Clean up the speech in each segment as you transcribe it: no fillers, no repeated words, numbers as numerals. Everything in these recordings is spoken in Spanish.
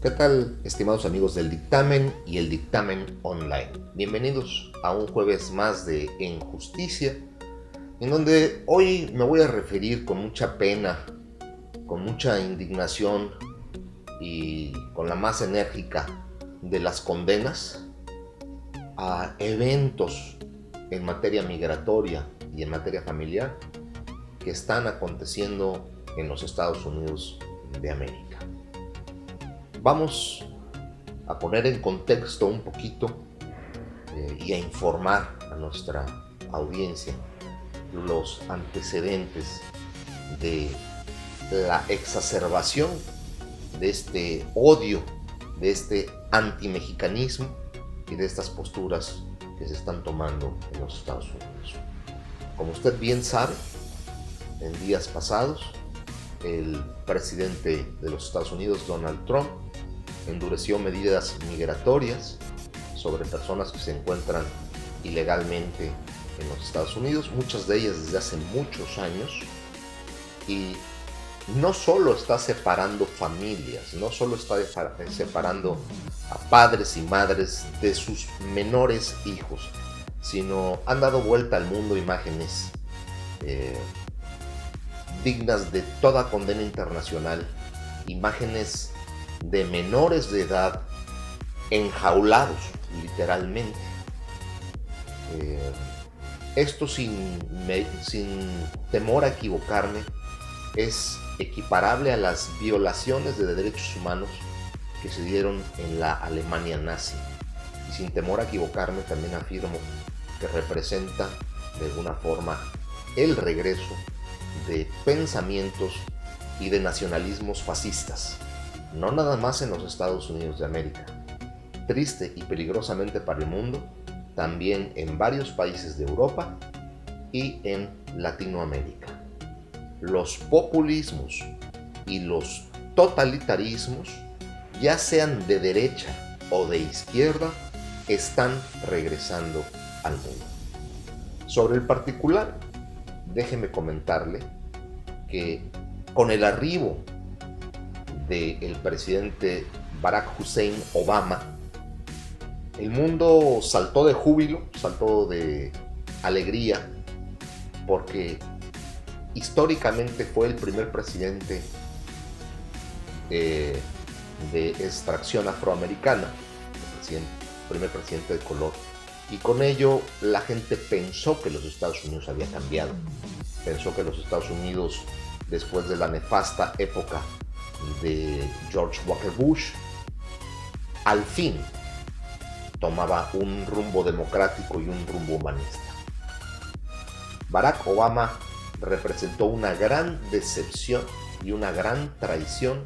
¿Qué tal, estimados amigos del dictamen y el dictamen online? Bienvenidos a un jueves más de En Justicia, en donde hoy me voy a referir con mucha pena, con mucha indignación y con la más enérgica de las condenas a eventos en materia migratoria y en materia familiar que están aconteciendo en los Estados Unidos de América. Vamos a poner en contexto un poquito y a informar a nuestra audiencia los antecedentes de la exacerbación de este odio, de este antimexicanismo y de estas posturas que se están tomando en los Estados Unidos. Como usted bien sabe, en días pasados, el presidente de los Estados Unidos, Donald Trump, endureció medidas migratorias sobre personas que se encuentran ilegalmente en los Estados Unidos, muchas de ellas desde hace muchos años, y no solo está separando familias, no solo está separando a padres y madres de sus menores hijos, sino han dado vuelta al mundo imágenes dignas de toda condena internacional, imágenes de menores de edad enjaulados literalmente. Esto sin temor a equivocarme es equiparable a las violaciones de derechos humanos que se dieron en la Alemania nazi. Y sin temor a equivocarme también afirmo que representa de alguna forma el regreso de pensamientos y de nacionalismos fascistas, no nada más en los Estados Unidos de América, triste y peligrosamente para el mundo, también en varios países de Europa y en Latinoamérica. Los populismos y los totalitarismos, ya sean de derecha o de izquierda, están regresando al mundo. Sobre el particular, déjeme comentarle que con el arribo del presidente Barack Hussein Obama, el mundo saltó de júbilo, saltó de alegría, porque históricamente fue el primer presidente de extracción afroamericana, el primer presidente de color, y con ello la gente pensó que los Estados Unidos había cambiado, pensó que los Estados Unidos, después de la nefasta época de George Walker Bush, al fin tomaba un rumbo democrático y un rumbo humanista. Barack Obama representó una gran decepción y una gran traición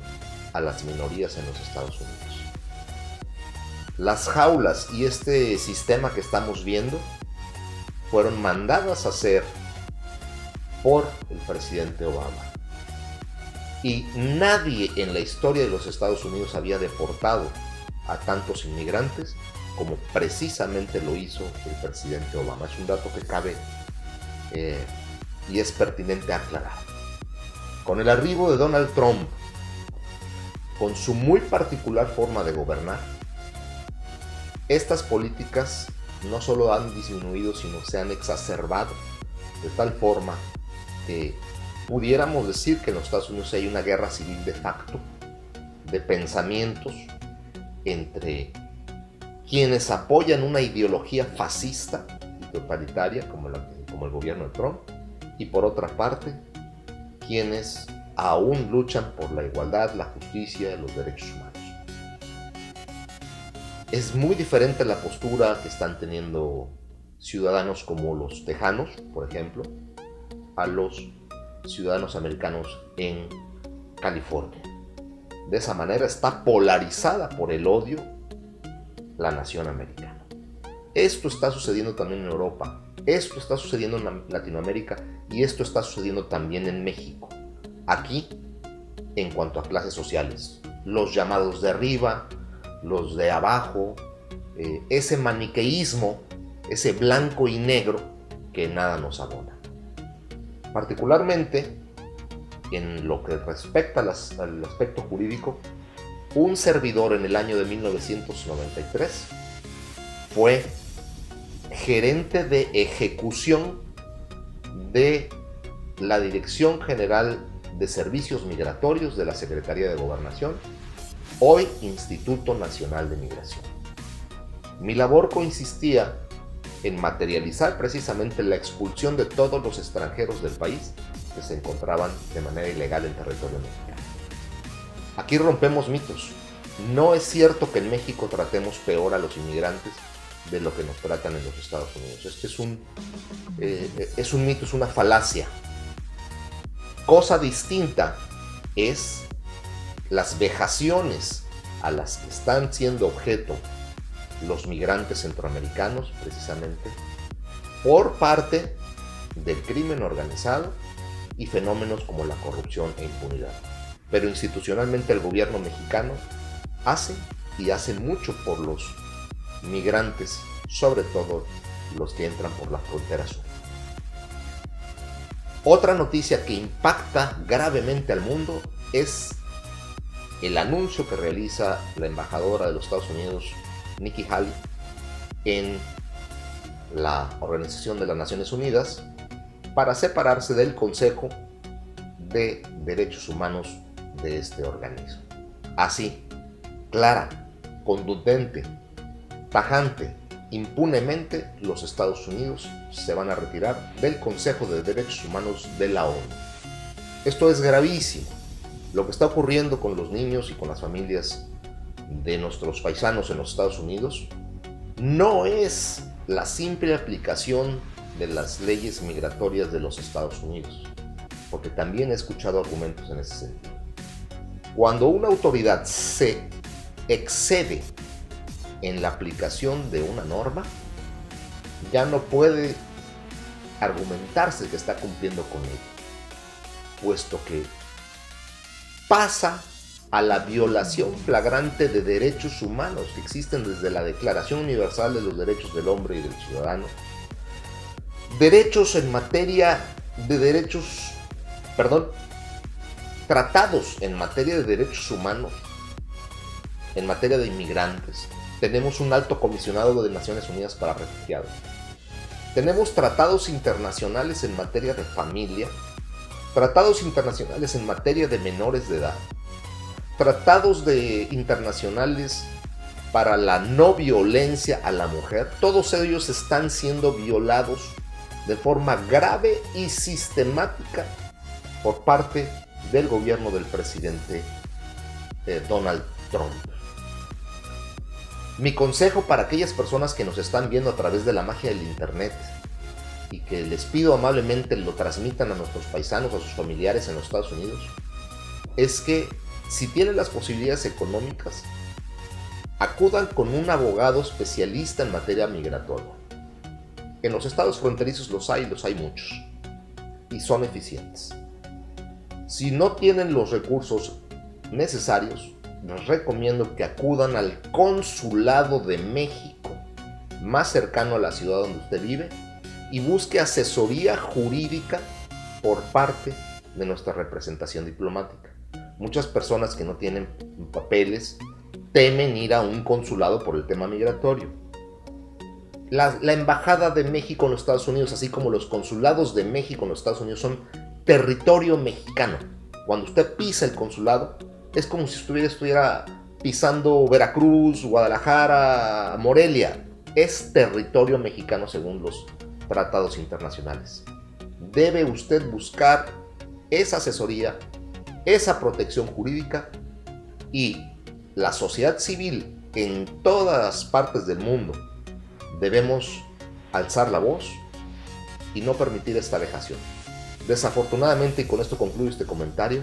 a las minorías en los Estados Unidos. Las jaulas y este sistema que estamos viendo fueron mandadas a hacer por el presidente Obama. Y nadie en la historia de los Estados Unidos había deportado a tantos inmigrantes como precisamente lo hizo el presidente Obama. Es un dato que cabe y es pertinente aclarar. Con el arribo de Donald Trump, con su muy particular forma de gobernar, estas políticas no solo han disminuido, sino se han exacerbado, de tal forma que pudiéramos decir que en los Estados Unidos hay una guerra civil de facto, de pensamientos entre quienes apoyan una ideología fascista y totalitaria como el gobierno de Trump, y por otra parte quienes aún luchan por la igualdad, la justicia y los derechos humanos. Es muy diferente la postura que están teniendo ciudadanos como los tejanos, por ejemplo, a los ciudadanos americanos en California. De esa manera está polarizada por el odio la nación americana. Esto está sucediendo también en Europa, esto está sucediendo en Latinoamérica y esto está sucediendo también en México. Aquí, en cuanto a clases sociales, los llamados de arriba, los de abajo, ese maniqueísmo, ese blanco y negro que nada nos abona. Particularmente en lo que respecta al aspecto jurídico, un servidor en el año de 1993 fue gerente de ejecución de la Dirección General de Servicios Migratorios de la Secretaría de Gobernación, hoy Instituto Nacional de Migración. Mi labor consistía en materializar precisamente la expulsión de todos los extranjeros del país que se encontraban de manera ilegal en territorio mexicano. Aquí rompemos mitos. No es cierto que en México tratemos peor a los inmigrantes de lo que nos tratan en los Estados Unidos. Este es un mito, es una falacia. Cosa distinta es las vejaciones a las que están siendo objeto los migrantes centroamericanos, precisamente, por parte del crimen organizado y fenómenos como la corrupción e impunidad. Pero institucionalmente el gobierno mexicano hace mucho por los migrantes, sobre todo los que entran por la frontera sur. Otra noticia que impacta gravemente al mundo es el anuncio que realiza la embajadora de los Estados Unidos, Nikki Haley, en la Organización de las Naciones Unidas para separarse del Consejo de Derechos Humanos de este organismo. Así, clara, contundente, tajante, impunemente, los Estados Unidos se van a retirar del Consejo de Derechos Humanos de la ONU. Esto es gravísimo. Lo que está ocurriendo con los niños y con las familias de nuestros paisanos en los Estados Unidos no es la simple aplicación de las leyes migratorias de los Estados Unidos, porque también he escuchado argumentos en ese sentido. Cuando una autoridad se excede en la aplicación de una norma, ya no puede argumentarse que está cumpliendo con ella, puesto que pasa a la violación flagrante de derechos humanos que existen desde la Declaración Universal de los Derechos del Hombre y del Ciudadano, derechos en materia de tratados en materia de derechos humanos, en materia de inmigrantes. Tenemos un alto comisionado de Naciones Unidas para refugiados. Tenemos tratados internacionales en materia de familia, tratados internacionales en materia de menores de edad, tratados internacionales para la no violencia a la mujer. Todos ellos están siendo violados de forma grave y sistemática por parte del gobierno del presidente Donald Trump. Mi consejo para aquellas personas que nos están viendo a través de la magia del internet y que les pido amablemente lo transmitan a nuestros paisanos, a sus familiares en los Estados Unidos, es que si tienen las posibilidades económicas, acudan con un abogado especialista en materia migratoria. En los estados fronterizos los hay muchos y son eficientes. Si no tienen los recursos necesarios, les recomiendo que acudan al Consulado de México más cercano a la ciudad donde usted vive y busque asesoría jurídica por parte de nuestra representación diplomática. Muchas personas que no tienen papeles temen ir a un consulado por el tema migratorio. La Embajada de México en los Estados Unidos, así como los consulados de México en los Estados Unidos, son territorio mexicano. Cuando usted pisa el consulado, es como si estuviera pisando Veracruz, Guadalajara, Morelia. Es territorio mexicano según los tratados internacionales. Debe usted buscar esa asesoría, esa protección jurídica, y la sociedad civil en todas partes del mundo debemos alzar la voz y no permitir esta vejación. Desafortunadamente, y con esto concluyo este comentario,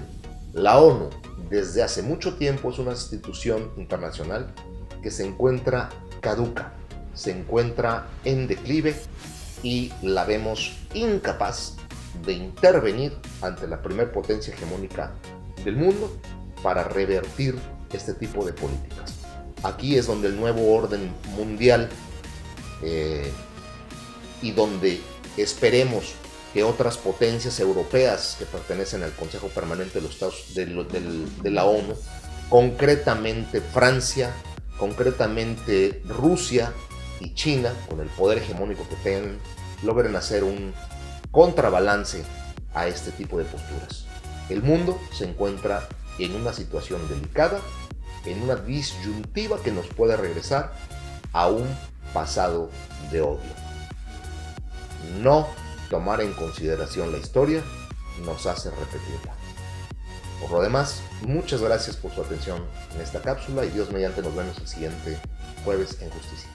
la ONU desde hace mucho tiempo es una institución internacional que se encuentra caduca, se encuentra en declive y la vemos incapaz de intervenir ante la primer potencia hegemónica del mundo para revertir este tipo de políticas. Aquí es donde el nuevo orden mundial y donde esperemos que otras potencias europeas que pertenecen al Consejo Permanente de los Estados de la ONU concretamente Francia, concretamente Rusia y China, con el poder hegemónico que tienen, logren hacer un contrabalance a este tipo de posturas. El mundo se encuentra en una situación delicada, en una disyuntiva que nos puede regresar a un pasado de odio. No tomar en consideración la historia nos hace repetirla. Por lo demás, muchas gracias por su atención en esta cápsula y Dios mediante nos vemos el siguiente jueves en Justicia.